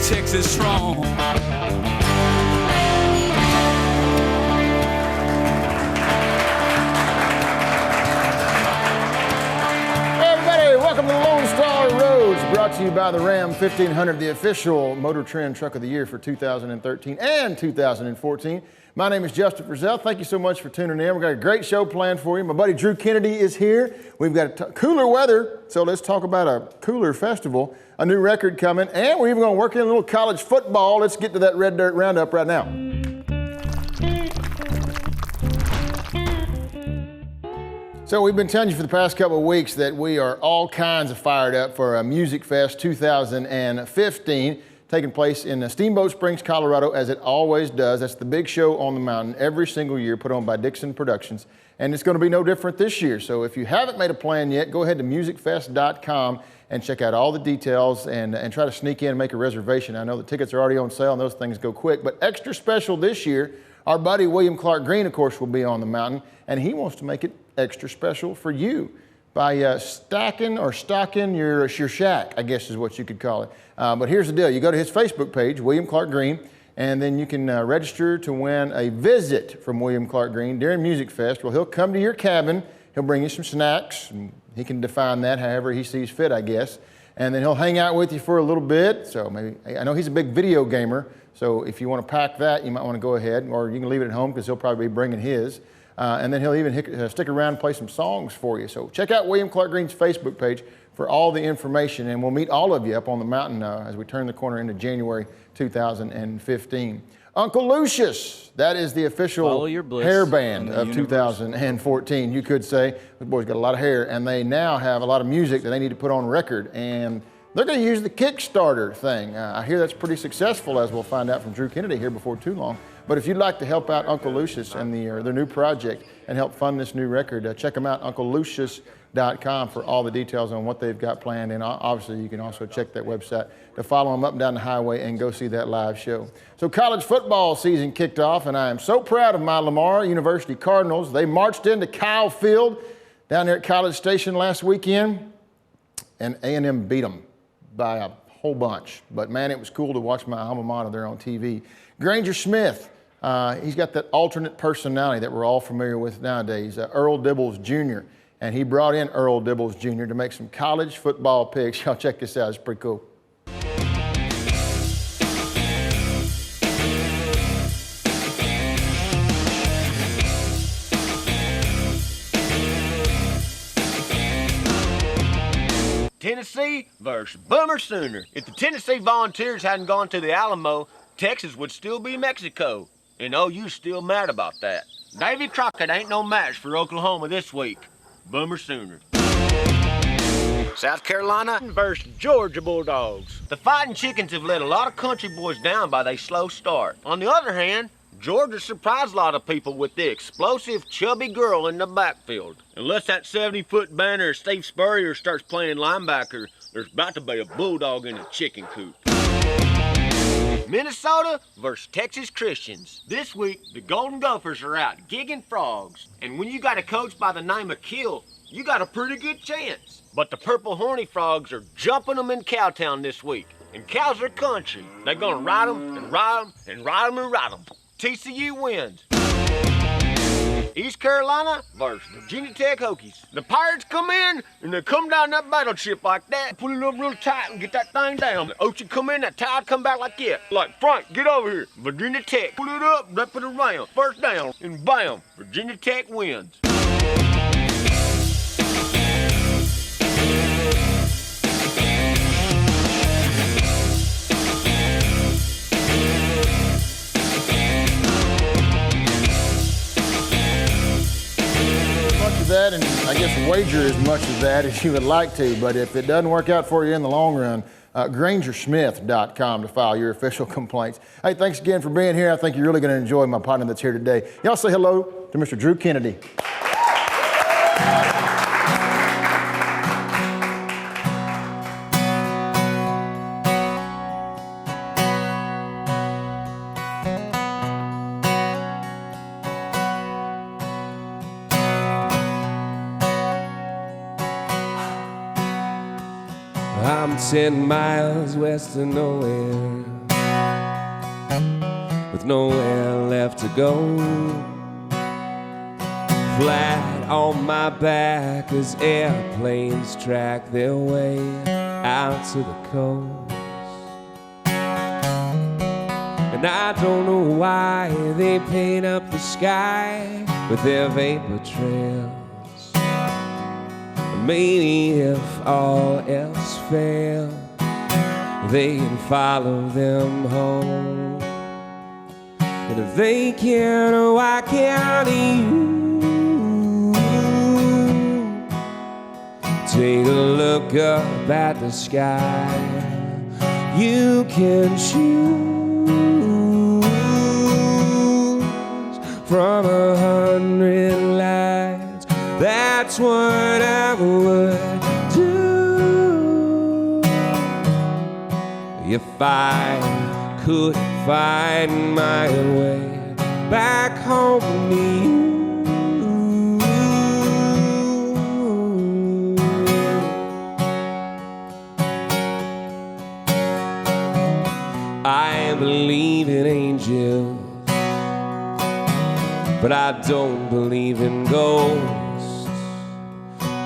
Texas strong. Welcome to the Lone Star Roads, brought to you by the Ram 1500, the official Motor Trend Truck of the Year for 2013 and 2014. My name is Justin Frizzell. Thank you so much for tuning in. We've got a great show planned for you. My buddy Drew Kennedy is here. We've got cooler weather, so let's talk about a cooler festival, a new record coming, and we're even going to work in a little college football. Let's get to that Red Dirt Roundup right now. So we've been telling you for the past couple of weeks that we are all kinds of fired up for Music Fest 2015, taking place in Steamboat Springs, Colorado, as it always does. That's the big show on the mountain every single year, put on by Dixon Productions. And it's going to be no different this year. So if you haven't made a plan yet, go ahead to musicfest.com and check out all the details and try to sneak in and make a reservation. I know the tickets are already on sale and those things go quick, but extra special this year, our buddy William Clark Green, of course, will be on the mountain, and he wants to make it extra special for you by stocking your shack, I guess is what you could call it. But here's the deal. You go to his Facebook page, William Clark Green, and then you can register to win a visit from William Clark Green during Music Fest. Well, he'll come to your cabin. He'll bring you some snacks. And he can define that however he sees fit, I guess. And then he'll hang out with you for a little bit. So maybe, I know he's a big video gamer, so if you want to pack that, you might want to go ahead, or you can leave it at home because he'll probably be bringing his. And then he'll even stick around and play some songs for you. So check out William Clark Green's Facebook page for all the information, and we'll meet all of you up on the mountain as we turn the corner into January 2015. Uncle Lucius, that is the official hair band of 2014, you could say. The boy's got a lot of hair, and they now have a lot of music that they need to put on record, and they're going to use the Kickstarter thing. I hear that's pretty successful, as we'll find out from Drew Kennedy here before too long. But if you'd like to help out Uncle Lucius and their new project and help fund this new record, check them out, unclelucius.com, for all the details on what they've got planned. And obviously, you can also check that website to follow them up and down the highway and go see that live show. So college football season kicked off, and I am so proud of my Lamar University Cardinals. They marched into Kyle Field down there at College Station last weekend, and A&M beat them by a whole bunch. But man, it was cool to watch my alma mater there on TV. Granger Smith, he's got that alternate personality that we're all familiar with nowadays, Earl Dibbles Jr. And he brought in Earl Dibbles Jr. to make some college football picks. Y'all check this out, it's pretty cool. Tennessee versus Bummer Sooner. If the Tennessee Volunteers hadn't gone to the Alamo, Texas would still be Mexico. And OU's still mad about that. Davy Crockett ain't no match for Oklahoma this week. Bummer Sooner. South Carolina versus Georgia Bulldogs. The Fighting Chickens have let a lot of country boys down by their slow start. On the other hand, Georgia surprised a lot of people with the explosive, chubby girl in the backfield. Unless that 70-foot banner Steve Spurrier starts playing linebacker, there's about to be a bulldog in a chicken coop. Minnesota versus Texas Christians. This week, the Golden Gophers are out gigging frogs. And when you got a coach by the name of Kill, you got a pretty good chance. But the Purple Horny Frogs are jumping them in Cowtown this week. And cows are country. They're gonna ride them and ride them and ride them and ride them. TCU wins. East Carolina versus Virginia Tech Hokies. The Pirates come in and they come down that battleship like that, pull it up real tight and get that thing down. The ocean come in, that tide come back like that. Like, Frank, get over here. Virginia Tech, pull it up, wrap it around, first down, and bam, Virginia Tech wins. That, and I guess wager as much of that as you would like to, but if it doesn't work out for you in the long run, grangersmith.com to file your official complaints. Hey, thanks again for being here. I think you're really going to enjoy my partner that's here today. Y'all say hello to Mr. Drew Kennedy. I'm 10 miles west of nowhere, with nowhere left to go. Flat on my back as airplanes track their way out to the coast. And I don't know why they paint up the sky with their vapor trails. Maybe if all else fails, they can follow them home. And if they can, why can't you? Take a look up at the sky. You can choose from 100 lights. That's what I would do if I could find my way back home to you. I believe in angels, but I don't believe in ghosts.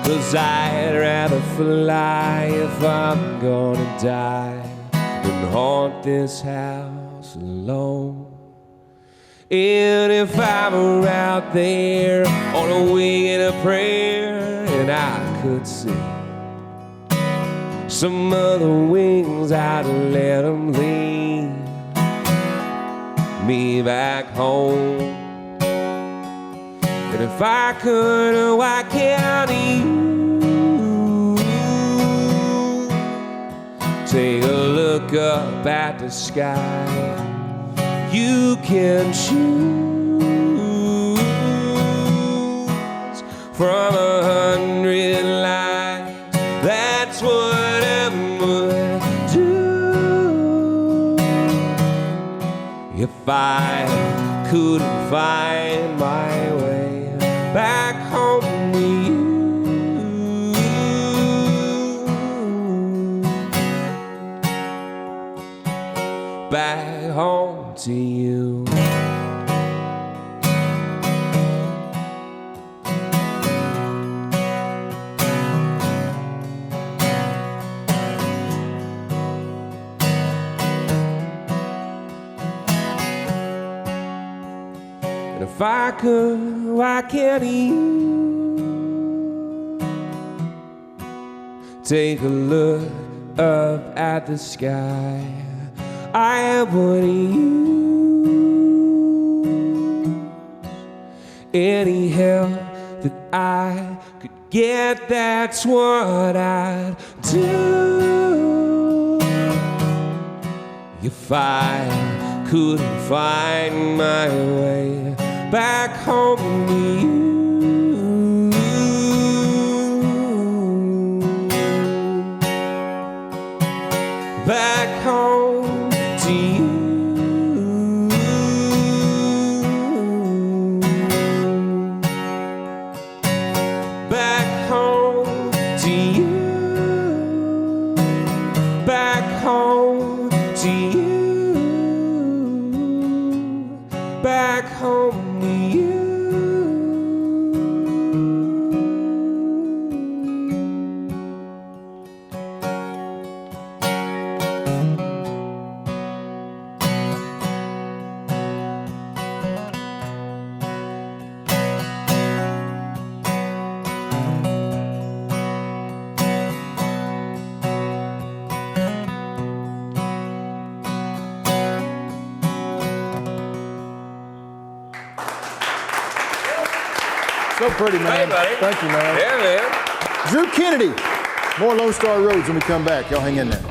'Cause I'd rather fly if I'm gonna die than haunt this house alone. And if I were out there on a wing and a prayer, and I could see some other wings, I'd let them lead me back home. And if I could, why can't you? Take a look up at the sky. You can choose from 100 lights. That's what I would do if I couldn't find my way back home to you. Back home to you. And if I could, why can't you? Take a look up at the sky. I would use any help that I could get. That's what I'd do if I couldn't find my way back home to you. Back home to you. Back home to you. Back home to you. Back home to you. So pretty, man. Hey, buddy. Thank you, man. Yeah, man. Drew Kennedy. More Lone Star Roads when we come back. Y'all hang in there.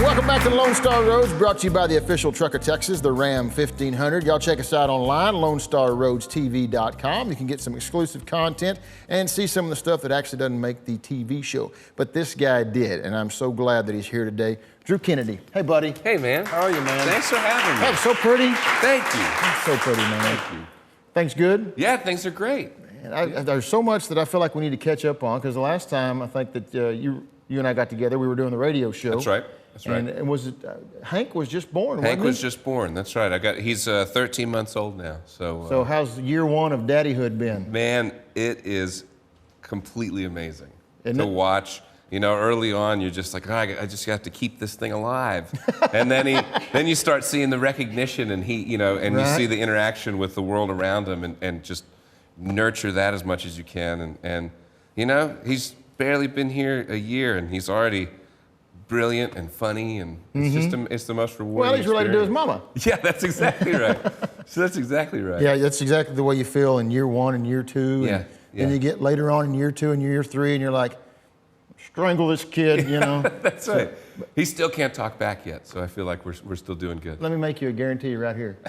Welcome back to Lone Star Roads, brought to you by the official truck of Texas, the Ram 1500. Y'all check us out online, LoneStarRoadsTV.com. You can get some exclusive content and see some of the stuff that actually doesn't make the TV show. But this guy did, and I'm so glad that he's here today. Drew Kennedy. Hey, buddy. Hey, man. How are you, man? Thanks for having me. Hey, so pretty. Thank you. So pretty, man. Thank you. Things good? Yeah, things are great. And there's so much that I feel like we need to catch up on, because the last time I think that you and I got together, we were doing the radio show. That's right. That's right. And was it Hank was just born? Hank was wasn't just born. That's right. He's 13 months old now. So how's year one of daddyhood been? Man, it is completely amazing Isn't to it? watch. You know, early on, you're just like, oh, I just have to keep this thing alive. And then you start seeing the recognition, and you Right. see the interaction with the world around him, and just nurture that as much as you can. And you know, he's barely been here a year, and he's already brilliant and funny, and it's the most rewarding. Well, he's related to his experience. mama. Yeah, that's exactly right. So that's exactly right. Yeah, that's exactly the way you feel in year one and year two. Yeah, And yeah. then you get later on in year two and year three, and you're like, strangle this kid, you know. That's right. He still can't talk back yet, so I feel like we're still doing good. Let me make you a guarantee right here.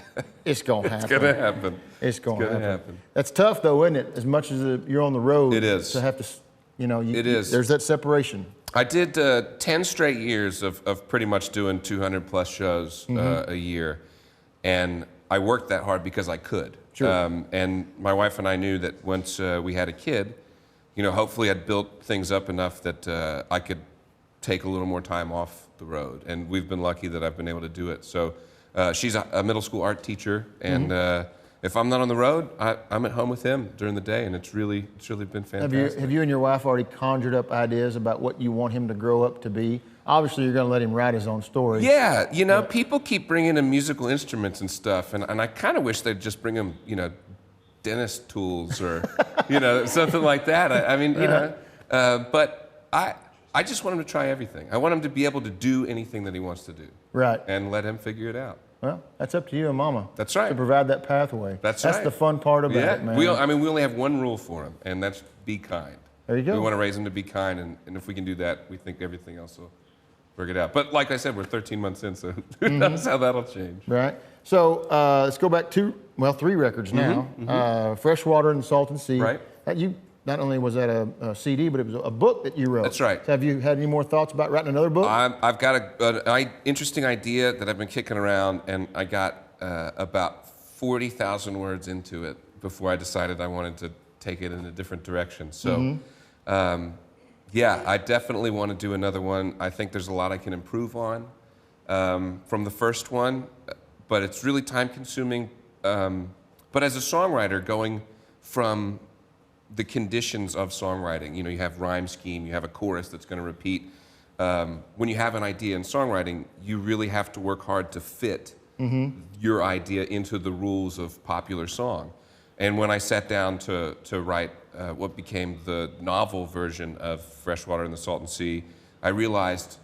It's gonna happen. It's gonna happen. It's gonna gonna happen. happen. That's tough, though, isn't it? As much as you're on the road, It is. to have to, It is. There's that separation. I did 10 straight years of pretty much doing 200 plus shows a year, and I worked that hard because I could. Sure. And my wife and I knew that once we had a kid, hopefully I'd built things up enough that I could take a little more time off the road, and we've been lucky that I've been able to do it. So she's a middle school art teacher, and if I'm not on the road, I'm at home with him during the day, and it's really been fantastic. Have you and your wife already conjured up ideas about what you want him to grow up to be? Obviously, you're going to let him write his own story. Yeah, people keep bringing him musical instruments and stuff, and I kind of wish they'd just bring him, dentist tools or, something like that. But I just want him to try everything. I want him to be able to do anything that he wants to do. Right. And let him figure it out. Well, that's up to you and Mama. That's right. To provide that pathway. That's the fun part about it, man. We only have one rule for him, and that's be kind. There you go. We want to raise him to be kind, and if we can do that, we think everything else will work it out. But like I said, we're 13 months in, so who knows how that'll change. Right. So let's go back 3 records now. Freshwater and Salt and Sea. Right. Not only was that a CD, but it was a book that you wrote. That's right. So have you had any more thoughts about writing another book? I've got an interesting idea that I've been kicking around, and I got about 40,000 words into it before I decided I wanted to take it in a different direction. So, I definitely want to do another one. I think there's a lot I can improve on from the first one, but it's really time-consuming. But as a songwriter, going from the conditions of songwriting, you have rhyme scheme, you have a chorus that's going to repeat. When you have an idea in songwriting, you really have to work hard to fit your idea into the rules of popular song. And when I sat down to write what became the novel version of Freshwater and the Salton Sea, I realized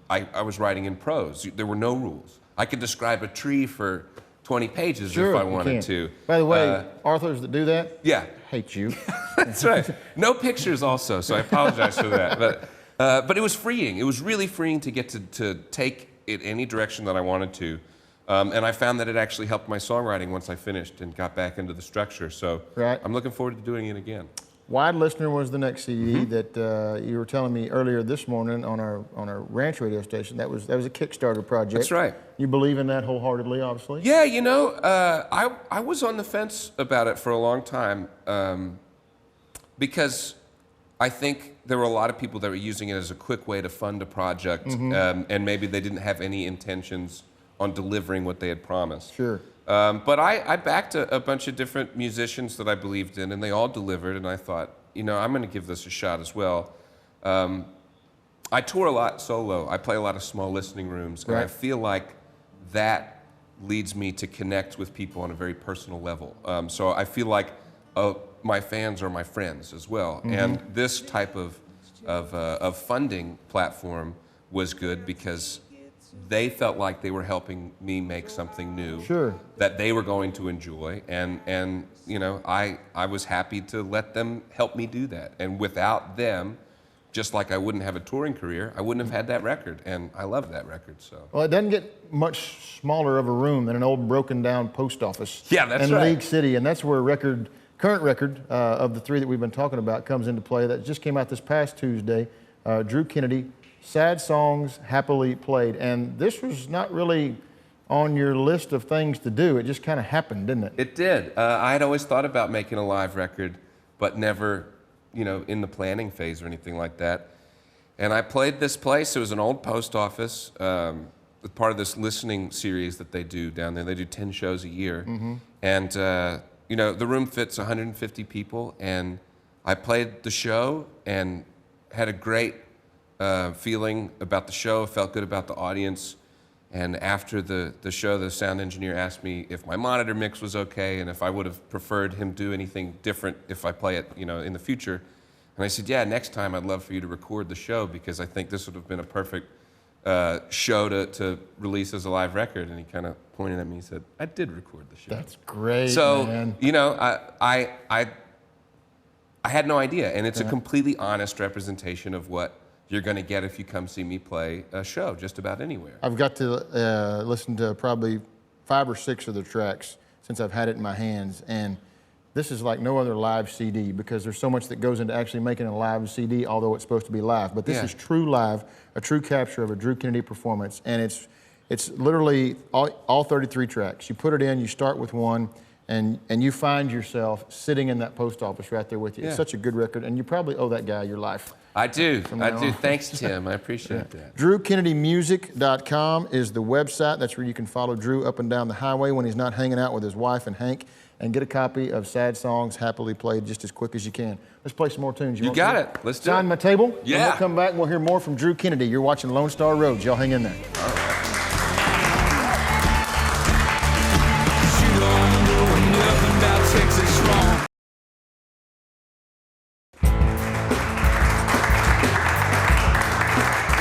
I was writing in prose. There were no rules. I could describe a tree for 20 pages if I wanted to. By the way, authors that do that, yeah, hate you. That's right. No pictures also, so I apologize for that. But it was freeing. It was really freeing to get to take it any direction that I wanted to. And I found that it actually helped my songwriting once I finished and got back into the structure. So I'm looking forward to doing it again. Wide Listener was the next CD that you were telling me earlier this morning on our ranch radio station. That was a Kickstarter project. That's right. You believe in that wholeheartedly, obviously? Yeah, I was on the fence about it for a long time because I think there were a lot of people that were using it as a quick way to fund a project, and maybe they didn't have any intentions on delivering what they had promised. Sure. But I backed a bunch of different musicians that I believed in, and they all delivered, and I thought, I'm going to give this a shot as well. I tour a lot solo. I play a lot of small listening rooms, and I feel like that leads me to connect with people on a very personal level. So I feel like my fans are my friends as well. And this type of funding platform was good because they felt like they were helping me make something new that they were going to enjoy, and I was happy to let them help me do that. And without them just like I wouldn't have a touring career, I wouldn't have had that record, and I love that record. So. Well, it doesn't get much smaller of a room than an old broken down post office. Yeah, that's in right. League City, and that's where current record of the three that we've been talking about comes into play. That just came out this past Tuesday. Drew Kennedy, Sad Songs Happily Played, and this was not really on your list of things to do. It just kind of happened, didn't it? It did. I had always thought about making a live record, but never, in the planning phase or anything like that. And I played this place. It was an old post office, part of this listening series that they do down there. They do 10 shows a year. Mm-hmm. And, the room fits 150 people. And I played the show and had a great feeling about the show, felt good about the audience. And after the show, the sound engineer asked me if my monitor mix was okay and if I would have preferred him do anything different if I play it, in the future. And I said, yeah, next time I'd love for you to record the show because I think this would have been a perfect show to release as a live record. And he kind of pointed at me and said, I did record the show. That's great, so, man. I had no idea. And it's a completely honest representation of what you're going to get if you come see me play a show just about anywhere. I've got to listen to probably 5 or 6 of the tracks since I've had it in my hands, and this is like no other live CD because there's so much that goes into actually making a live CD, although it's supposed to be live. But this is true live, a true capture of a Drew Kennedy performance, and it's literally all 33 tracks. You put it in, you start with one, and you find yourself sitting in that post office right there with you. It's such a good record, and you probably owe that guy your life. I do. Thanks, Tim. I appreciate that. DrewKennedyMusic.com is the website. That's where you can follow Drew up and down the highway when he's not hanging out with his wife and Hank, and get a copy of Sad Songs Happily Played just as quick as you can. Let's play some more tunes. You got it. Let's do it. Sign my table. Yeah. When we come back, we'll hear more from Drew Kennedy. You're watching Lone Star Roads. Y'all hang in there. She don't know nothing about Texas strong.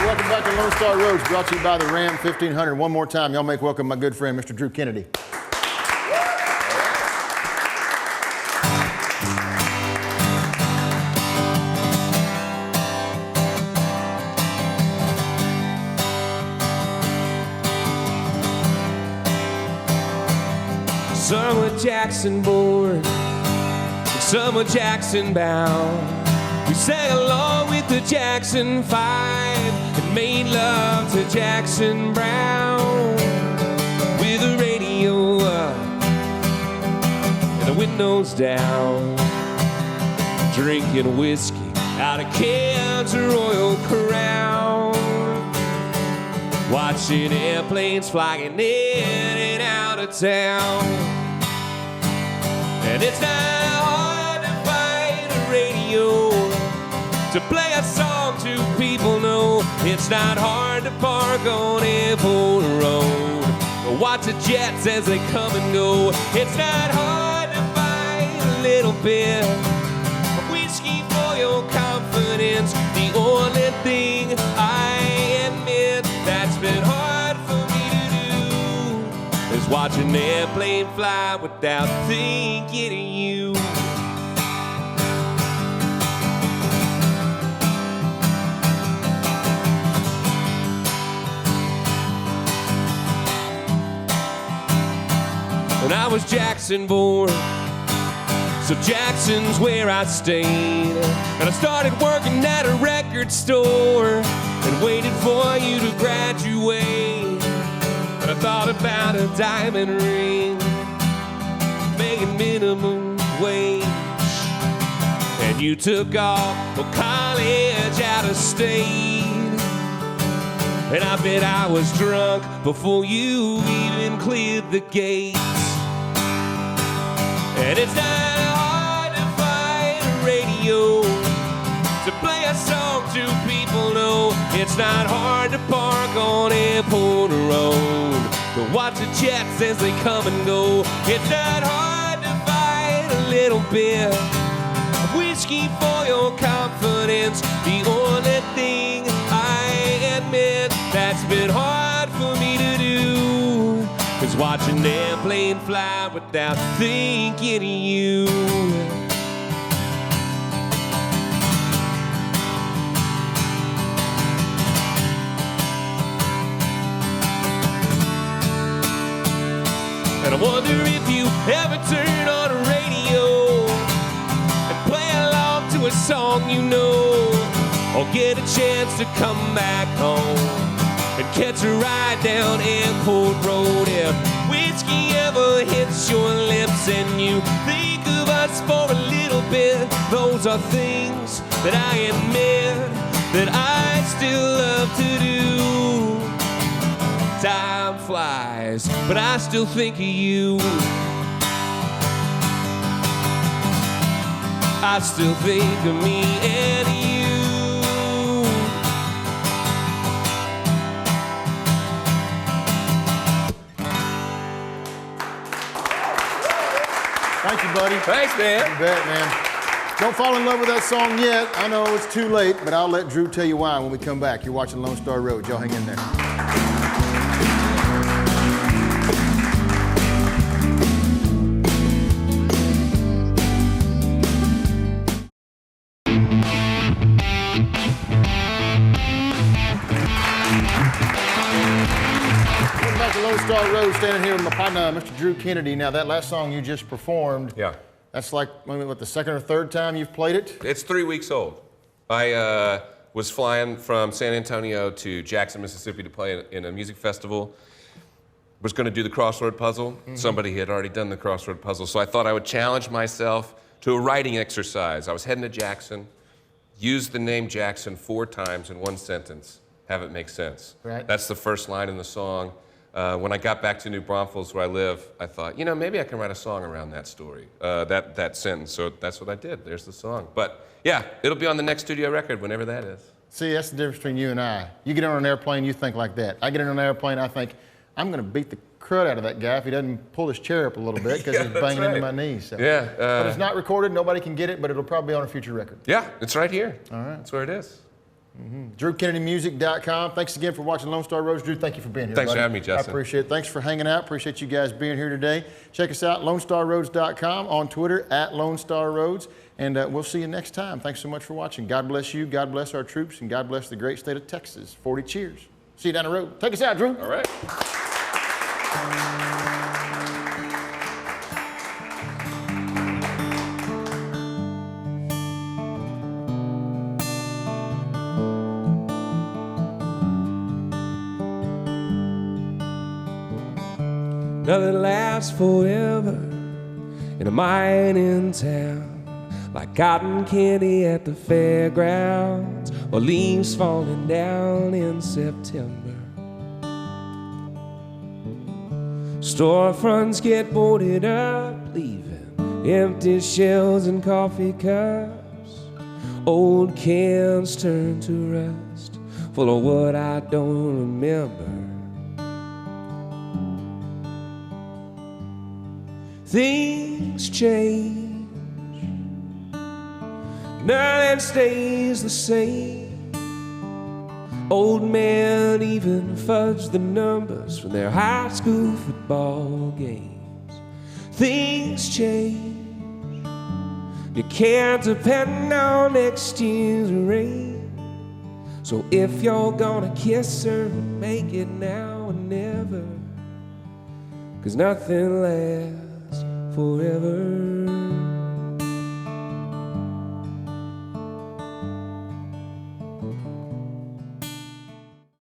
Welcome back to Lone Star Roads, brought to you by the Ram 1500. One more time, y'all make welcome my good friend, Mr. Drew Kennedy. Some were Jackson born, and some were Jackson bound. We sang along with the Jackson 5 and made love to Jackson Brown. With the radio up and the windows down, drinking whiskey out of cans of Royal Crown. Watching airplanes flying in and out of town. And it's not hard to find a radio to play a song two people know. It's not hard to park on Airport Road or watch the jets as they come and go. It's not hard to find a little bit of whiskey for your confidence. The only thing I admit that's been hard for me to do is watch an airplane fly without thinking of you. When I was Jackson born, so Jackson's where I stayed. And I started working at a record store and waited for you to graduate. And I thought about a diamond ring, making minimum wage. And you took off for college out of state. And I bet I was drunk before you even cleared the gates. And it's not hard to find a radio to play a song two people know. It's not hard to park on Airport Road to watch the jets as they come and go. It's not hard to find a little bit of whiskey for your confidence. The only thing I admit that's been hard for me to do is watch an airplane fly without thinking of you. Ever turn on a radio and play along to a song you know, or get a chance to come back home and catch a ride down Airport Road? If whiskey ever hits your lips and you think of us for a little bit, those are things that I admit that I still love to do. Time flies, but I still think of you. I still think of me and you. Thank you, buddy. Thanks, man. You bet, man. Don't fall in love with that song yet. I know it's too late, but I'll let Drew tell you why when we come back. You're watching Lone Star Road. Y'all hang in there. Welcome back to Lone Star Road. Standing here with my partner, Mr. Drew Kennedy. Now, that last song you just performed. Yeah. That's like, what, the second or third time you've played it? It's 3 weeks old. I was flying from San Antonio to Jackson, Mississippi to play in a music festival. Was going to do the crossword puzzle. Somebody had already done the crossword puzzle, so I thought I would challenge myself to a writing exercise. I was heading to Jackson, used the name Jackson 4 times in one sentence, have it make sense. Right. That's the first line in the song. When I got back to New Braunfels, where I live, I thought, you know, maybe I can write a song around that story, that sentence. So that's what I did. There's the song. But yeah, it'll be on the next studio record, whenever that is. See, that's the difference between you and I. You get on an airplane, you think like that. I get on an airplane, I think, I'm going to beat the crud out of that guy if he doesn't pull his chair up a little bit because Yeah, he's that's banging into right. my knees. So. Yeah. But it's not recorded, nobody can get it, but it'll probably be on a future record. Yeah, it's right here. All right. That's where it is. DrewKennedyMusic.com. Thanks again for watching Lone Star Roads. Drew, thank you for being here, Thanks buddy. for having me, Justin. I appreciate it. Thanks for hanging out. Appreciate you guys being here today. Check us out, LoneStarRoads.com, on Twitter, @LoneStarRoads, and we'll see you next time. Thanks so much for watching. God bless you, God bless our troops, and God bless the great state of Texas. 40 cheers. See you down the road. Take us out, Drew. All right. Nothing lasts forever in a mining town, like cotton candy at the fairgrounds or leaves falling down in September. Storefronts get boarded up, leaving empty shelves and coffee cups. Old cans turn to rust, full of what I don't remember. Things change, nothing stays the same. Old men even fudge the numbers from their high school football games. Things change, you can't depend on next year's rain. So if you're gonna kiss her, make it now or never, 'cause nothing lasts forever.